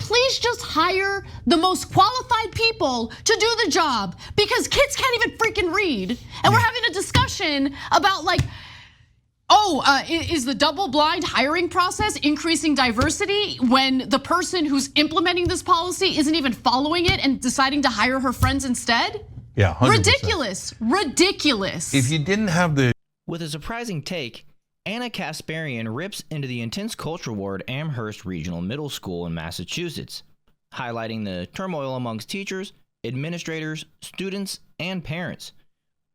please just hire the most qualified people to do the job? Because kids can't even freaking read. And we're having a discussion about like, is the double-blind hiring process increasing diversity when the person who's implementing this policy isn't even following it and deciding to hire her friends instead? Yeah, 100%. Ridiculous, ridiculous. If you didn't have the... With a surprising take, Anna Kasparian rips into the intense culture war at Amherst Regional Middle School in Massachusetts, highlighting the turmoil amongst teachers, administrators, students, and parents,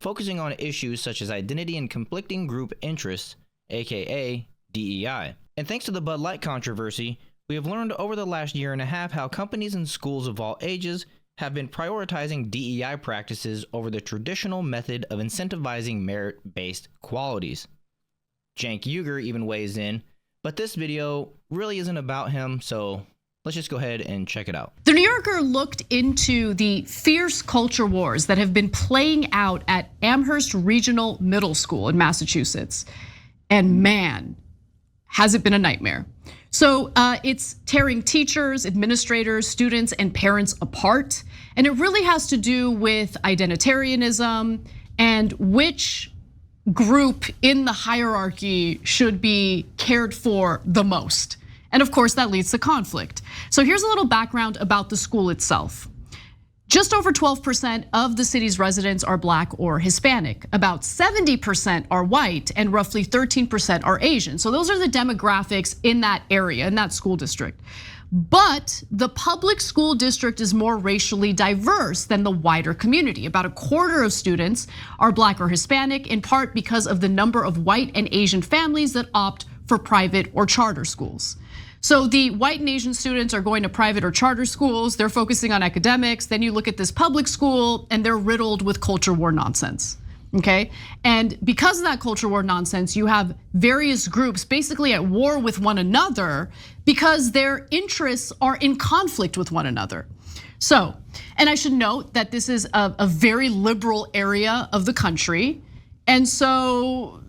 focusing on issues such as identity and conflicting group interests, aka DEI. And thanks to the Bud Light controversy, we have learned over the last year and a half how companies and schools of all ages have been prioritizing DEI practices over the traditional method of incentivizing merit-based qualities. Cenk Uygur even weighs in, but this video really isn't about him, so let's just go ahead and check it out. The New Yorker looked into the fierce culture wars that have been playing out at Amherst Regional Middle School in Massachusetts. And man, has it been a nightmare. So it's tearing teachers, administrators, students, and parents apart. And it really has to do with identitarianism and which group in the hierarchy should be cared for the most. And of course, that leads to conflict. So here's a little background about the school itself. Just over 12% of the city's residents are Black or Hispanic. About 70% are white and roughly 13% are Asian. So those are the demographics in that area, in that school district. But the public school district is more racially diverse than the wider community. About a quarter of students are Black or Hispanic, in part because of the number of white and Asian families that opt for private or charter schools. So the white and Asian students are going to private or charter schools, they're focusing on academics. Then you look at this public school and they're riddled with culture war nonsense. Okay, and because of that culture war nonsense, you have various groups basically at war with one another because their interests are in conflict with one another. So, and I should note that this is a very liberal area of the country. And so,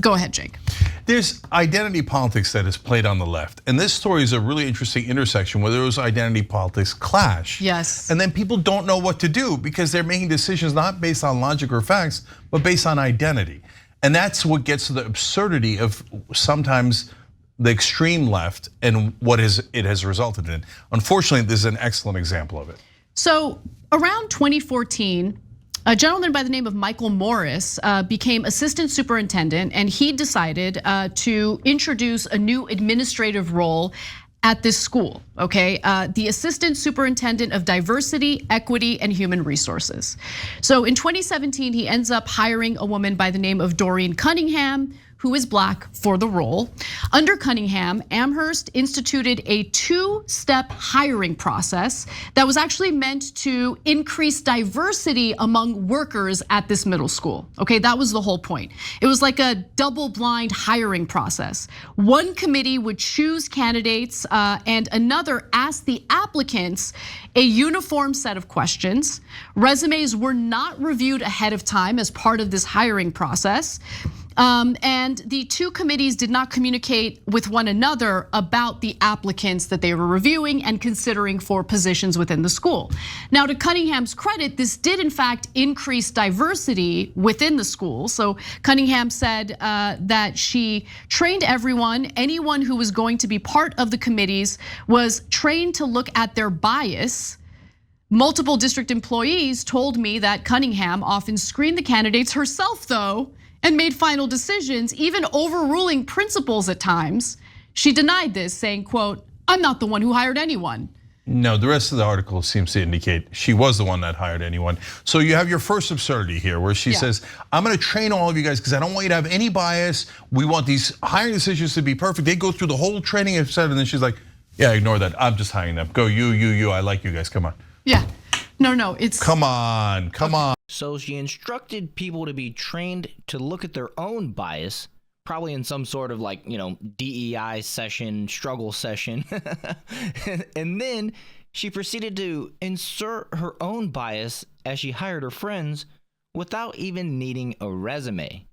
go ahead, Jake. There's identity politics that is played on the left. And this story is a really interesting intersection where those identity politics clash. Yes. And then people don't know what to do because they're making decisions not based on logic or facts, but based on identity. And that's what gets to the absurdity of sometimes the extreme left and what it has resulted in. Unfortunately, this is an excellent example of it. So around 2014, a gentleman by the name of Michael Morris became assistant superintendent, and he decided to introduce a new administrative role at this school, okay? The assistant superintendent of diversity, equity, and human resources. So in 2017, he ends up hiring a woman by the name of Doreen Cunningham, who is Black, for the role. Under Cunningham, Amherst instituted a two-step hiring process that was actually meant to increase diversity among workers at this middle school. Okay, that was the whole point. It was like a double-blind hiring process. One committee would choose candidates and another asked the applicants a uniform set of questions. Resumes were not reviewed ahead of time as part of this hiring process. And the two committees did not communicate with one another about the applicants that they were reviewing and considering for positions within the school. Now, to Cunningham's credit, this did in fact increase diversity within the school. So Cunningham said that she trained everyone, anyone who was going to be part of the committees was trained to look at their bias. Multiple district employees told me that Cunningham often screened the candidates herself, though, and made final decisions, even overruling principals at times. She denied this, saying, quote, "I'm not the one who hired anyone." No, the rest of the article seems to indicate she was the one that hired anyone. So you have your first absurdity here where she says, I'm gonna train all of you guys because I don't want you to have any bias. We want these hiring decisions to be perfect. They go through the whole training, and then she's like, yeah, ignore that. I'm just hiring them. Go, you, I like you guys, come on. Yeah, no, it's. Come on. So she instructed people to be trained to look at their own bias, probably in some sort of like, DEI session, struggle session. And then she proceeded to insert her own bias as she hired her friends without even needing a resume.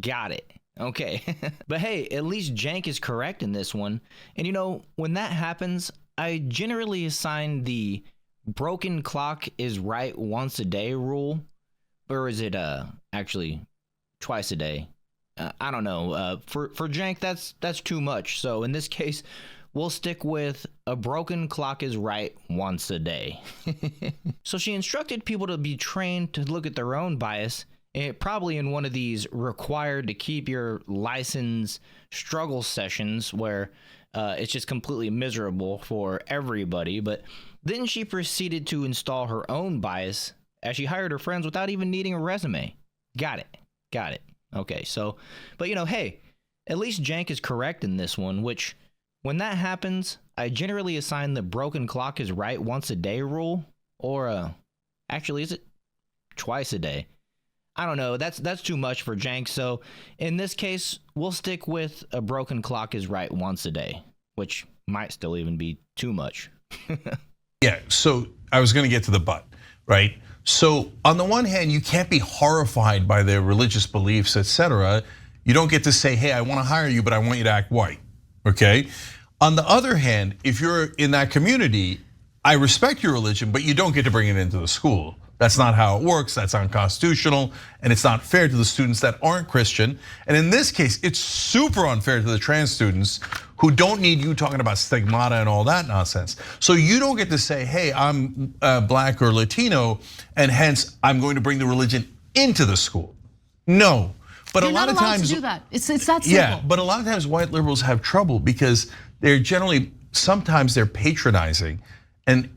Got it. Okay. But hey, at least Cenk is correct in this one. And when that happens, I generally assign the broken clock is right once a day rule, or is it actually twice a day? I don't know. For Jank, that's too much. So in this case, we'll stick with a broken clock is right once a day. So she instructed people to be trained to look at their own bias, probably in one of these required to keep your license struggle sessions where it's just completely miserable for everybody. But then she proceeded to install her own bias as she hired her friends without even needing a resume. Got it. Okay, so, but hey, at least Jank is correct in this one, which, when that happens, I generally assign the broken clock is right once a day rule, or actually, is it twice a day? I don't know, that's too much for Jank, so in this case, we'll stick with a broken clock is right once a day, which might still even be too much. Yeah, so I was gonna get to the but, right? So on the one hand, you can't be horrified by their religious beliefs, etc. You don't get to say, hey, I wanna hire you, but I want you to act white, okay? On the other hand, if you're in that community, I respect your religion, but you don't get to bring it into the school. That's not how it works, that's unconstitutional, and it's not fair to the students that aren't Christian. And in this case, it's super unfair to the trans students who don't need you talking about stigmata and all that nonsense. So you don't get to say, hey, I'm black or Latino, and hence I'm going to bring the religion into the school. No, but You're a lot not of allowed times- to do that. It's that simple. Yeah, but a lot of times white liberals have trouble because they're generally, sometimes they're patronizing.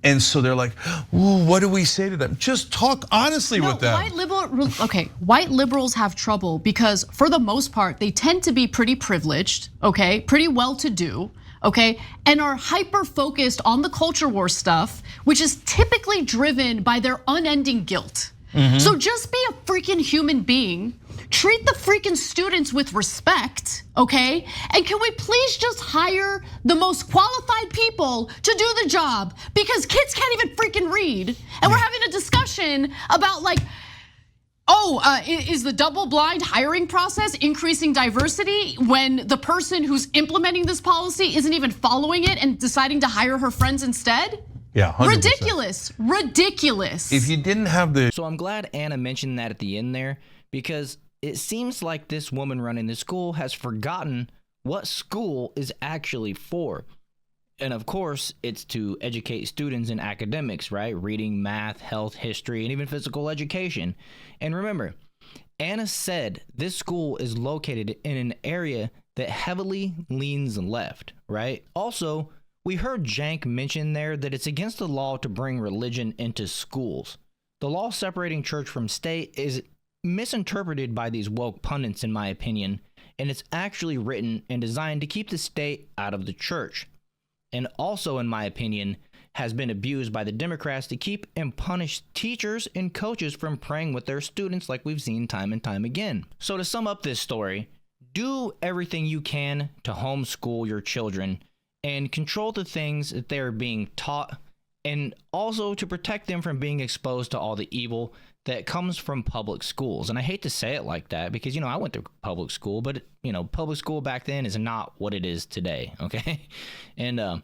And so they're like, ooh, what do we say to them? Just talk honestly with them. White liberals have trouble because for the most part, they tend to be pretty privileged, okay, pretty well-to-do, okay, and are hyper-focused on the culture war stuff, which is typically driven by their unending guilt. So just be a freaking human being. Treat the freaking students with respect, okay? And can we please just hire the most qualified people to do the job? Because kids can't even freaking read. And we're having a discussion about like, is the double-blind hiring process increasing diversity when the person who's implementing this policy isn't even following it and deciding to hire her friends instead? Yeah, 100%. Ridiculous. If you didn't have the- So I'm glad Anna mentioned that at the end there, because it seems like this woman running the school has forgotten what school is actually for. And of course, it's to educate students in academics, right? Reading, math, health, history, and even physical education. And remember, Anna said this school is located in an area that heavily leans left, right? Also, we heard Jank mention there that it's against the law to bring religion into schools. The law separating church from state is misinterpreted by these woke pundits, in my opinion, and it's actually written and designed to keep the state out of the church. And also, in my opinion, has been abused by the Democrats to keep and punish teachers and coaches from praying with their students like we've seen time and time again. So to sum up this story, do everything you can to homeschool your children and control the things that they're being taught, and also to protect them from being exposed to all the evil that comes from public schools. And I hate to say it like that because, I went to public school, but, public school back then is not what it is today, okay? And,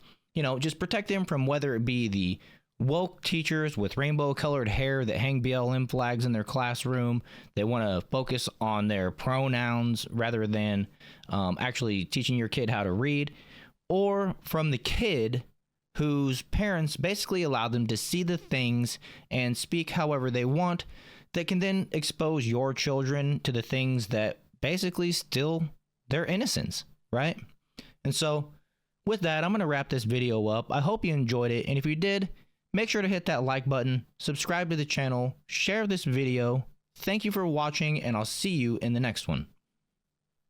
just protect them from whether it be the woke teachers with rainbow-colored hair that hang BLM flags in their classroom. They want to focus on their pronouns rather than actually teaching your kid how to read, or from the kid whose parents basically allow them to see the things and speak however they want that can then expose your children to the things that basically steal their innocence, right? And so with that, I'm going to wrap this video up. I hope you enjoyed it, and if you did, make sure to hit that like button, subscribe to the channel, share this video. Thank you for watching, and I'll see you in the next one.